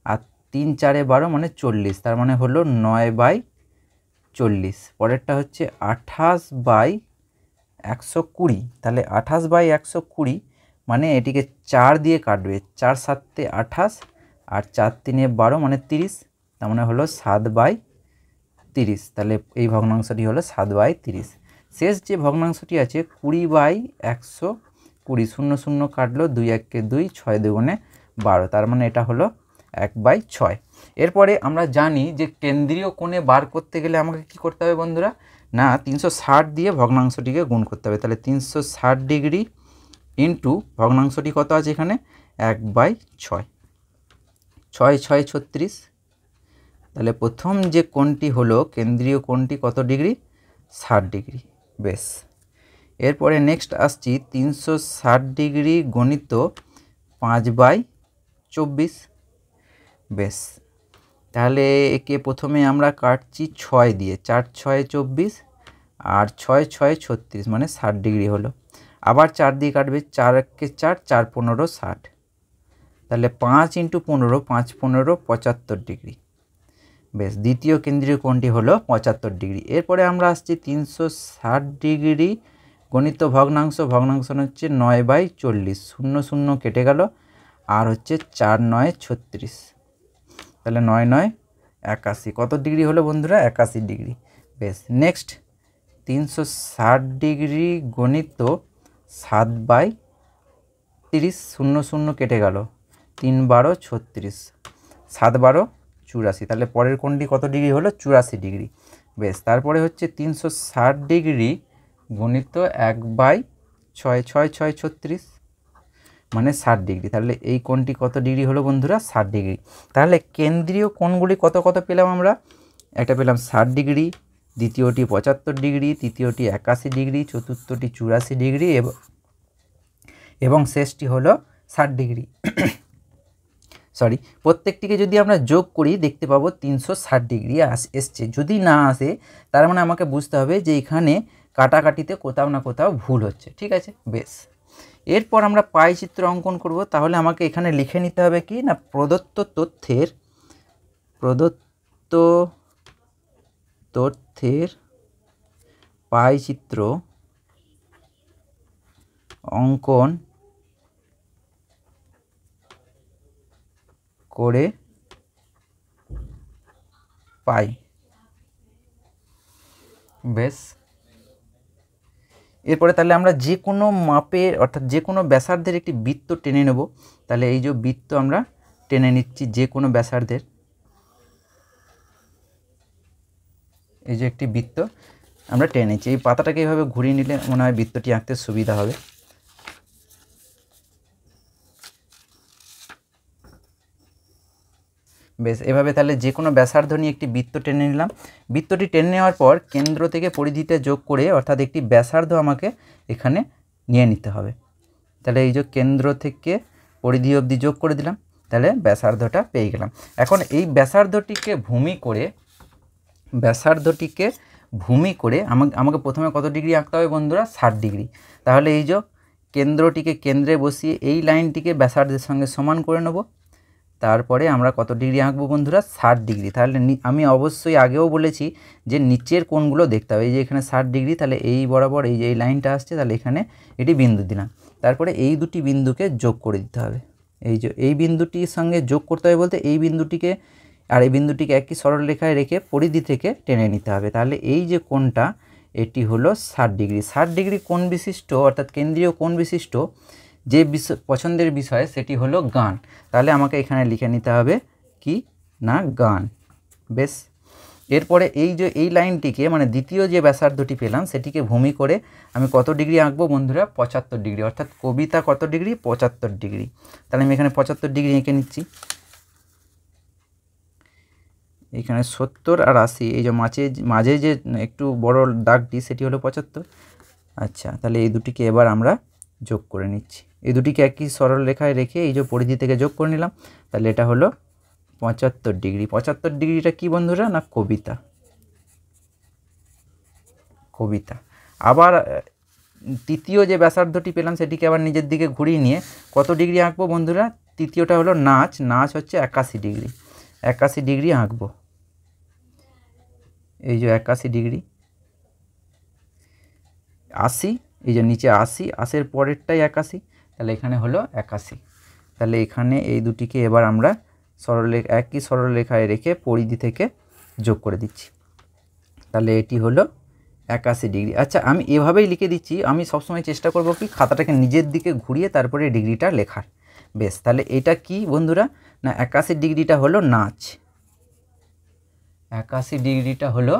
S1: আর 3 4-এ 12 মানে 40, তার মানে হলো 9/40। পরেরটা হচ্ছে 28/120। তাহলে 28/120 মানে এটিকে 4 দিয়ে কাটবে। 4 7-এ 28, আর 4 3-এ 12 মানে 30, তার মানে হলো 7/30। তাহলে এই ভগ্নাংশটি হলো 7/30। শেষ যে ভগ্নাংশটি আছে 20/120, 0 0 কাটলো, 2 1-কে 2, 6 দুগুণে 12, তার মানে এটা হলো 1/6। এরপরে আমরা জানি যে কেন্দ্রীয় কোণে বার করতে গেলে আমাকে কি করতে হবে বন্ধুরা? না 360 দিয়ে ভগ্নাংশটিকে গুণ করতে হবে। তাহলে 360 ডিগ্রি ইন্টু ভগ্নাংশটি কত আছে এখানে? 1/6, 6 6 36। তাহলে প্রথম যে কোণটি হলো কেন্দ্রীয় কোণটি কত ডিগ্রি? 60 ডিগ্রি। বেশ, এরপরে নেক্সট আসছি 360 ডিগ্রি গণিত 5/24। বেশ, তাহলে একে প্রথমে আমরা কাটছি 6 দিয়ে, 4 6 24, আর 6 6 36 মানে 60 ডিগ্রি হলো। আবার 4 দিয়ে কাটবে, 4 1-কে 4, 4 15 60। তাহলে 5 × 15, 5 15 75 ডিগ্রি। বেশ, দ্বিতীয় কেন্দ্রীয় কোণটি হলো 75 ডিগ্রি। এরপরে আমরা আসছি 360 ডিগ্রি গণিত ভগ্নাংশ, ভগ্নাংশ হচ্ছে 9/40, 0 0 কেটে গেল, আর হচ্ছে 4 9 36। তাহলে 9 9 81 কত ডিগ্রি হলো বন্ধুরা? 81 ডিগ্রি। বেশ, নেক্সট 360 ডিগ্রি গণিত 7/30, 0 0 কেটে গেল, 3 12 36, 7 12 84, তাহলে পরের কোণটি কত ডিগ্রি হলো? 84 ডিগ্রি। বেশ, তারপরে হচ্ছে 360 ডিগ্রি গণিত 1/6, 6 6 36, মানে 60 ডিগ্রি। তাহলে এই কোণটি কত ডিগ্রি হলো বন্ধুরা? 60 ডিগ্রি। তাহলে কেন্দ্রীয় কোণগুলি কত কত পেলাম আমরা? একটা পেলাম 60 ডিগ্রি, দ্বিতীয়টি 75 ডিগ্রি, তৃতীয়টি 81 ডিগ্রি, চতুর্থটি 84 ডিগ্রি এবং শেষটি হলো 60 ডিগ্রি। সরি, প্রত্যেকটিকে যদি আমরা যোগ করি দেখতে পাবো 360 ডিগ্রি এসছে। যদি না আসে তার মানে আমাকে বুঝতে হবে যে এখানে কাটাকাটিতে কোথাও না কোথাও ভুল হচ্ছে। ঠিক আছে, বেশ। এরপর আমরা পাই চিত্র অঙ্কন করব। তাহলে আমাকে এখানে লিখে নিতে হবে কি না, প্রদত্ত তথ্যের পাই চিত্র অঙ্কন করে পাই। বেশ, এরপরে তাহলে আমরা যে কোনো মাপের অর্থাৎ যে কোনো ব্যাসার্ধের একটি বৃত্ত টেনে নেব। তাহলে এই যে বৃত্ত আমরা টেনে নিচ্ছি, যে কোনো ব্যাসার্ধের এই যে একটি বৃত্ত আমরা টেনে নিচ্ছি। এই পাতাটাকে এইভাবে ঘুরিয়ে নিলে মনে হয় বৃত্তটি আঁকতে সুবিধা হবে। বেশ, এভাবে তাহলে যে কোনো ব্যাসার্ধ নিয়ে একটি বৃত্ত টেনে নিলাম। বৃত্তটি টেনে নেওয়ার পর কেন্দ্র থেকে পরিধিতে যোগ করে অর্থাৎ একটি ব্যাসার্ধ আমাকে এখানে নিয়ে নিতে হবে। তাহলে এই যে কেন্দ্র থেকে পরিধি অবধি যোগ করে দিলাম, তাহলে ব্যাসার্ধটা পেয়ে গেলাম। এখন এই ব্যাসার্ধটিকে ভূমি করে আমাকে প্রথমে কত ডিগ্রি আঁকতে হবে বন্ধুরা? 60 ডিগ্রি। তাহলে এই যে কেন্দ্রটিকে কেন্দ্রে বসিয়ে এই লাইনটিকে ব্যাসার্ধের সঙ্গে সমান করে নেব। তারপরে আমরা কত ডিগ্রি আঁকবো বন্ধুরা? 60 ডিগ্রি। তাহলে আমি অবশ্যই আগেও বলেছি যে নিচের কোণগুলো দেখতে হবে। এই যে এখানে 60 ডিগ্রি, তাহলে এই বরাবর এই যে এই লাইনটা আসছে, তাহলে এখানে এটি বিন্দু দিলাম। তারপরে এই দুটি বিন্দুকে যোগ করে দিতে হবে। এই যে এই বিন্দুটির সঙ্গে যোগ করতে হবে বলতে এই বিন্দুটিকে আর এই বিন্দুটিকে একই সরলরেখায় রেখে পরিধি থেকে টেনে নিতে হবে। তাহলে এই যে কোণটা এটি হলো 60 ডিগ্রি। 60 ডিগ্রি কোণ বিশিষ্ট অর্থাৎ কেন্দ্রীয় কোণ বিশিষ্ট যে পছন্দের বিষয় সেটি হলো গান। তাহলে আমাকে এখানে লিখে নিতে হবে কি না, গান। বেশ, এরপরে এই যে এই লাইনটিকে মানে দ্বিতীয় যে ব্যাসার্ধটি পেলাম সেটিকে ভূমি করে আমি কত ডিগ্রি আঁকবো বন্ধুরা? 75 ডিগ্রি। অর্থাৎ কবিতা কত ডিগ্রি? 75 ডিগ্রি। তাহলে আমি এখানে 75 ডিগ্রি এঁকে নিচ্ছি। এখানে 70 আর 80 এই যে মাঝে যে একটু বড় দাগটি সেটি হলো 75। আচ্ছা, তাহলে এই দুটিকে এবার আমরা যোগ করে নিচ্ছি। এই দুটিকে একই সরল রেখায় রেখে এই যে পরিধি থেকে যোগ করে নিলাম। তাহলে এটা হলো 75 ডিগ্রি। 75 ডিগ্রিটা কি বন্ধুরা? না কবিতা। আবার তৃতীয় যে ব্যাসার্ধটি পেলাম সেটিকে আবার নিজের দিকে ঘুরিয়ে নিয়ে কত ডিগ্রি আঁকবো বন্ধুরা? তৃতীয়টা হলো নাচ হচ্ছে 81 ডিগ্রি। 81 ডিগ্রি আঁকবো। এই যে 81 ডিগ্রি, 80, এই যে নিচে 80 পরেরটাই 81, তাহলে এখানে হলো 81। তাহলে এখানে এই দুটিকে এবার আমরা একই সরলরেখায় রেখে পরিধি থেকে যোগ করে দিচ্ছি। তাহলে এটি হলো 81 ডিগ্রি। আচ্ছা, আমি এভাবেই লিখে দিচ্ছি। আমি সবসময় চেষ্টা করব কি খাতাটাকে নিজের দিকে ঘুরিয়ে তারপরে ডিগ্রিটা লেখার। বেশ, তাহলে এটা কি বন্ধুরা? না 81 ডিগ্রিটা হলো নাচ। 81 ডিগ্রিটা হলো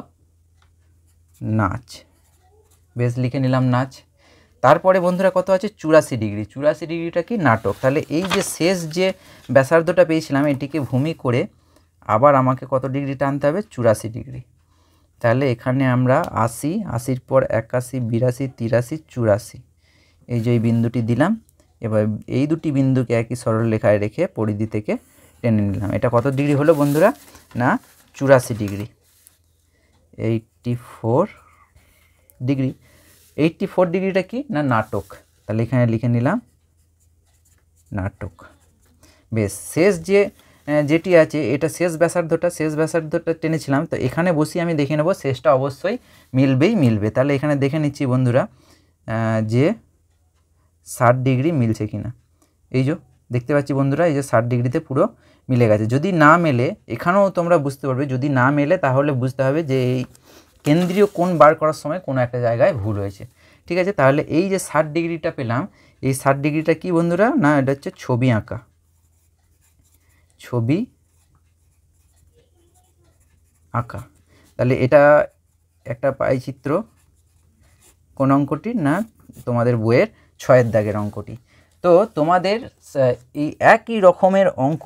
S1: নাচ। বেশ, লিখে নিলাম নাচ। তারপরে বন্ধুরা কত আছে? 84 ডিগ্রি। 84 ডিগ্রিটা কি? নাটক। তাহলে এই যে শেষ যে ব্যাসার্ধটা পেয়েছিলাম এটিকে ভূমি করে আবার আমাকে কত ডিগ্রি টানতে হবে? 84 ডিগ্রি। তাহলে এখানে আমরা 80, 80-র পর 81, 82, 83, 84 এই যে এই বিন্দুটি দিলাম। এবার এই দুটি বিন্দুকে একই সরল রেখায় রেখে পরিধি থেকে টেনে নিলাম। এটা কত ডিগ্রি হলো বন্ধুরা? না 84 ডিগ্রি। 84 ডিগ্রি। 84 ডিগ্রিটা কি? না নাটক। তাহলে এখানে লিখে নিলাম নাটক। বেশ, শেষ যেটি আছে এটা শেষ ব্যাসার্ধটা টেনেছিলাম। তো এখানে বসিয়ে আমি দেখে নেব শেষটা অবশ্যই মিলবে। তাহলে এখানে দেখে নিচ্ছি বন্ধুরা যে 60 ডিগ্রি মিলছে কিনা। এই যে দেখতে পাচ্ছি বন্ধুরা এই যে 60 ডিগ্রিতে পুরো মিলে গেছে। যদি না মেলে, এখানেও তোমরা বুঝতে পারবে, যদি না মেলে তাহলে বুঝতে হবে যে এই কেন্দ্রীয় কোণ বার করার সময় কোনো একটা জায়গায় ভুল হয়েছে। ঠিক আছে, তাহলে এই যে 60 ডিগ্রিটা পেলাম, এই 60 ডিগ্রিটা কি বন্ধুরা, না এটা হচ্ছে ছবি আঁকা, ছবি আঁকা। তাহলে এটা একটা পাইচিত্র। কোন অঙ্কটি, না তোমাদের বইয়ের 6 দাগের অঙ্কটি। তো তোমাদের এই একই রকমের অঙ্ক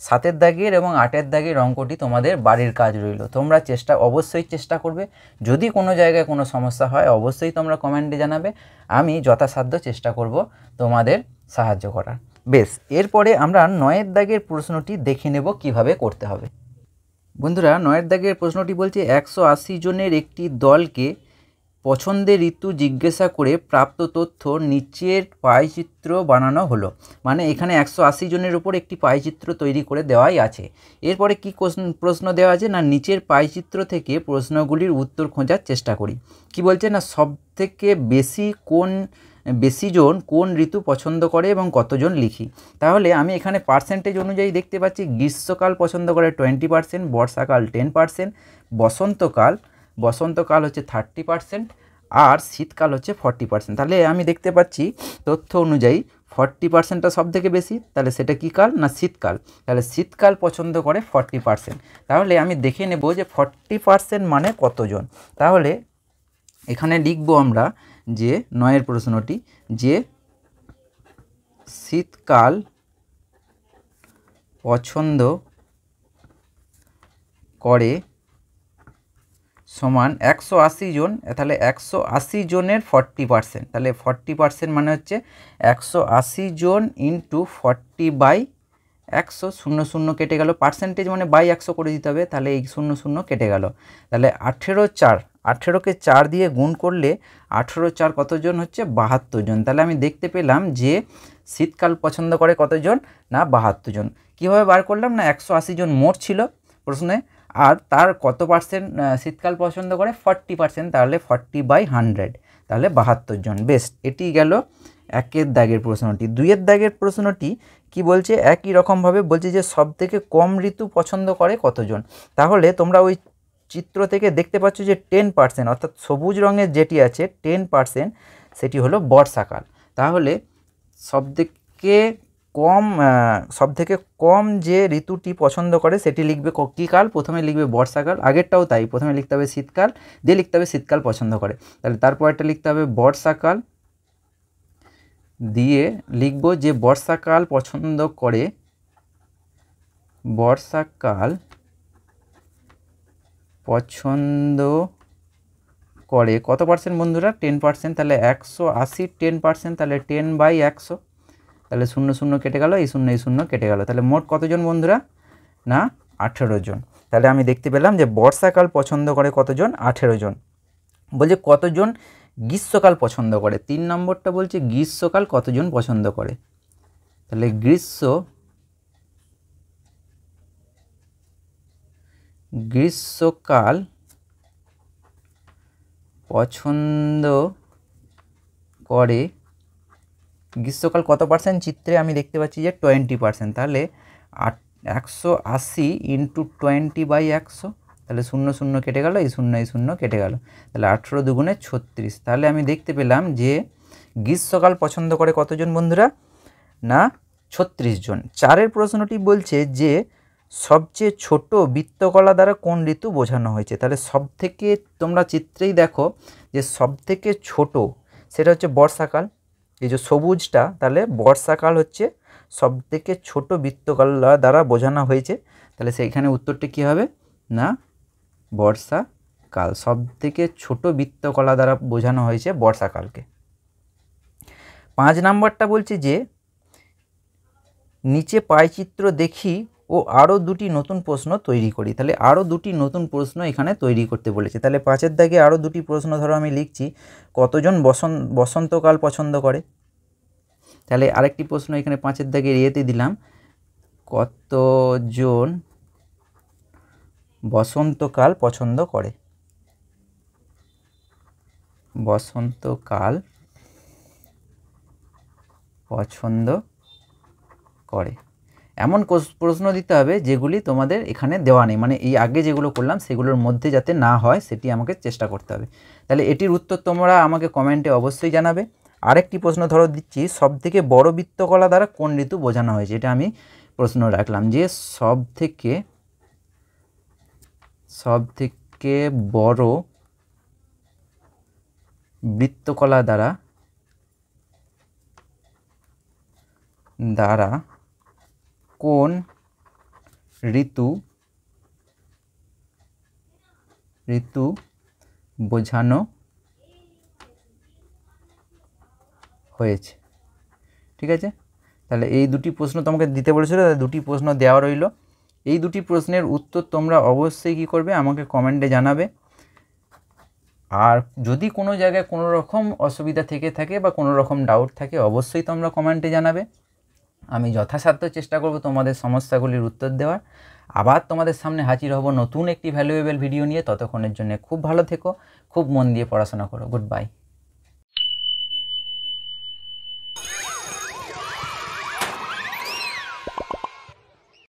S1: 7 দাগের এবং 8 দাগের অঙ্কটি তোমাদের বাড়ির কাজ রইল। তোমরা অবশ্যই চেষ্টা করবে। যদি কোনো জায়গায় কোনো সমস্যা হয় অবশ্যই তোমরা কমেন্টে জানাবে, আমি যথাসাধ্য চেষ্টা করব তোমাদের সাহায্য করার। বেশ, এরপরে আমরা 9 দাগের প্রশ্নটি দেখে নেব কিভাবে করতে হবে। বন্ধুরা, 9 দাগের প্রশ্নটি বলছে 180 জনের একটি দলকে পছন্দের ঋতু জিজ্ঞাসা করে প্রাপ্ত তথ্য নিচের পাইচিত্র বানানো হলো। মানে এখানে 180 জনের উপর একটি পাইচিত্র তৈরি করে দেওয়াই আছে। এরপরে কি প্রশ্ন দেওয়া আছে, না নিচের পাইচিত্র থেকে প্রশ্নগুলির উত্তর খোঁজার চেষ্টা করি। কি বলছে, না সবথেকে বেশি জন কোন ঋতু পছন্দ করে এবং কতজন লিখি। তাহলে আমি এখানে পার্সেন্টেজ অনুযায়ী দেখতে পাচ্ছি গ্রীষ্মকাল পছন্দ করে 20%, বর্ষাকাল 10%, বসন্তকাল হচ্ছে 30%, আর শীতকাল হচ্ছে 40%। তাহলে আমি দেখতে পাচ্ছি তথ্য অনুযায়ী 40%টা সব থেকে বেশি, তাহলে সেটা কী কাল, না শীতকাল। তাহলে শীতকাল পছন্দ করে 40%। তাহলে আমি দেখে নেব যে 40% মানে কতজন। তাহলে এখানে লিখবো আমরা যে 9 প্রশ্নটি, যে শীতকাল পছন্দ করে সমান 180 জন। তাহলে 180 জনের 40%, তাহলে 40% মানে হচ্ছে 180 জন ইন্টু 40/100, 0 কেটে গেল, পার্সেন্টেজ মানে বাই 100 করে দিতে হবে, তাহলে এই 0 কেটে গেল। তাহলে 18কে 4 দিয়ে গুণ করলে 18×4 কতজন হচ্ছে, 72 জন। তাহলে আমি দেখতে পেলাম যে শীতকাল পছন্দ করে কতজন, না 72 জন। কীভাবে বার করলাম, না 180 জন মোট ছিল প্রশ্নে, আর তার কত পার্সেন্ট শীতকাল পছন্দ করে, 40%, তাহলে 40/100, তাহলে 72 জন। বেশ, এটি গেল 1 দাগের প্রশ্নটি। 2 দাগের প্রশ্নটি কি বলছে, একই রকমভাবে বলছে যে সবথেকে কম ঋতু পছন্দ করে কতজন। তাহলে তোমরা ওই চিত্র থেকে দেখতে পাচ্ছ যে 10%, অর্থাৎ সবুজ রঙের যেটি আছে 10%, সেটি হলো বর্ষাকাল। তাহলে সবথেকে কম যে ঋতুটি পছন্দ করে সেটি লিখবে কী কাল, প্রথমে লিখবে বর্ষাকাল। আগেরটাও তাই, প্রথমে লিখতে হবে শীতকাল, দিয়ে লিখতে হবে শীতকাল পছন্দ করে। তাহলে তারপরটা লিখতে হবে বর্ষাকাল, দিয়ে লিখব যে বর্ষাকাল পছন্দ করে কত পার্সেন্ট বন্ধুরা, 10%। তাহলে 180 10%, তাহলে 10/100, তাহলে 0 কেটে গেল, এই 0 কেটে গেল। তাহলে মোট কতজন বন্ধুরা, না 18 জন। তাহলে আমি দেখতে পেলাম যে বর্ষাকাল পছন্দ করে কতজন, 18 জন। বলছে কতজন গ্রীষ্মকাল পছন্দ করে, 3 নম্বরটা বলছে গ্রীষ্মকাল কতজন পছন্দ করে। তাহলে গ্রীষ্মকাল পছন্দ করে, গ্রীষ্মকাল কত পার্সেন্ট, চিত্রে আমি দেখতে পাচ্ছি যে 20%। তাহলে 180 ইন্টু 20/100, তাহলে 0 কেটে গেল, এই 0 কেটে গেল। তাহলে 18 দুগুণে 36। তাহলে আমি দেখতে পেলাম যে গ্রীষ্মকাল পছন্দ করে কতজন বন্ধুরা, না 36 জন। 4 প্রশ্নটি বলছে যে সবচেয়ে ছোট বৃত্তকলা দ্বারা কোন ঋতু বোঝানো হয়েছে। তাহলে সবথেকে, তোমরা চিত্রেই দেখো যে সবথেকে ছোট সেটা হচ্ছে বর্ষাকাল, এই যে সবুজটা, তাহলে বর্ষাকাল হচ্ছে সবথেকে ছোট বৃত্তকলা দ্বারা বোঝানো হয়েছে। তাহলে সেইখানে উত্তরটি কী হবে, না বর্ষাকাল, সবথেকে ছোট বৃত্তকলা দ্বারা বোঝানো হয়েছে বর্ষাকালকে। 5 নম্বরটা বলছে যে নিচে পাইচিত্র দেখি ও আরও 2টি নতুন প্রশ্ন তৈরি করি। তাহলে আরও 2টি নতুন প্রশ্ন এখানে তৈরি করতে বলেছে। তাহলে 5 দাগে আরও 2টি প্রশ্ন ধরো আমি লিখছি, কতজন বসন্তকাল পছন্দ করে। তাহলে আরেকটি প্রশ্ন এখানে 5 দাগে ইয়েতে দিলাম, কতজন বসন্তকাল পছন্দ করে, বসন্তকাল পছন্দ করে। এমন প্রশ্ন দিতে হবে যেগুলি তোমাদের এখানে দেওয়া নেই, মানে এই আগে যেগুলো করলাম সেগুলোর মধ্যে যাতে না হয় সেটি আমাকে চেষ্টা করতে হবে। তাহলে এটির উত্তর তোমরা আমাকে কমেন্টে অবশ্যই জানাবে। আরেকটি প্রশ্ন ধরো দিচ্ছি, সবথেকে বড় বৃত্তকলা দ্বারা কোন ঋতু বোঝানো হয়েছে? এটা আমি প্রশ্ন রাখলাম যে সবথেকে বড় বৃত্তকলা দ্বারা কোন ঋতু বোঝানো হয়েছে। ঠিক আছে, তাহলে এই দুটি প্রশ্ন তোমাকে দিতে বলেছিল, দুটি প্রশ্ন দেওয়া রইল। এই দুটি প্রশ্নের উত্তর তোমরা অবশ্যই কী করবে, আমাকে কমেন্টে জানাবে। আর যদি কোনো জায়গায় কোনো রকম অসুবিধা থেকে থাকে বা কোনো রকম ডাউট থাকে অবশ্যই তোমরা কমেন্টে জানাবে। আমি যথাসাধ্য চেষ্টা করব তোমাদের সমস্যাগুলির উত্তর দেওয়ার। আবার তোমাদের সামনে হাজির হব নতুন একটি ভ্যালুয়েবল ভিডিও নিয়ে। ততক্ষণের জন্য খুব ভালো থেকো, খুব মন দিয়ে পড়াশোনা করো। Good bye.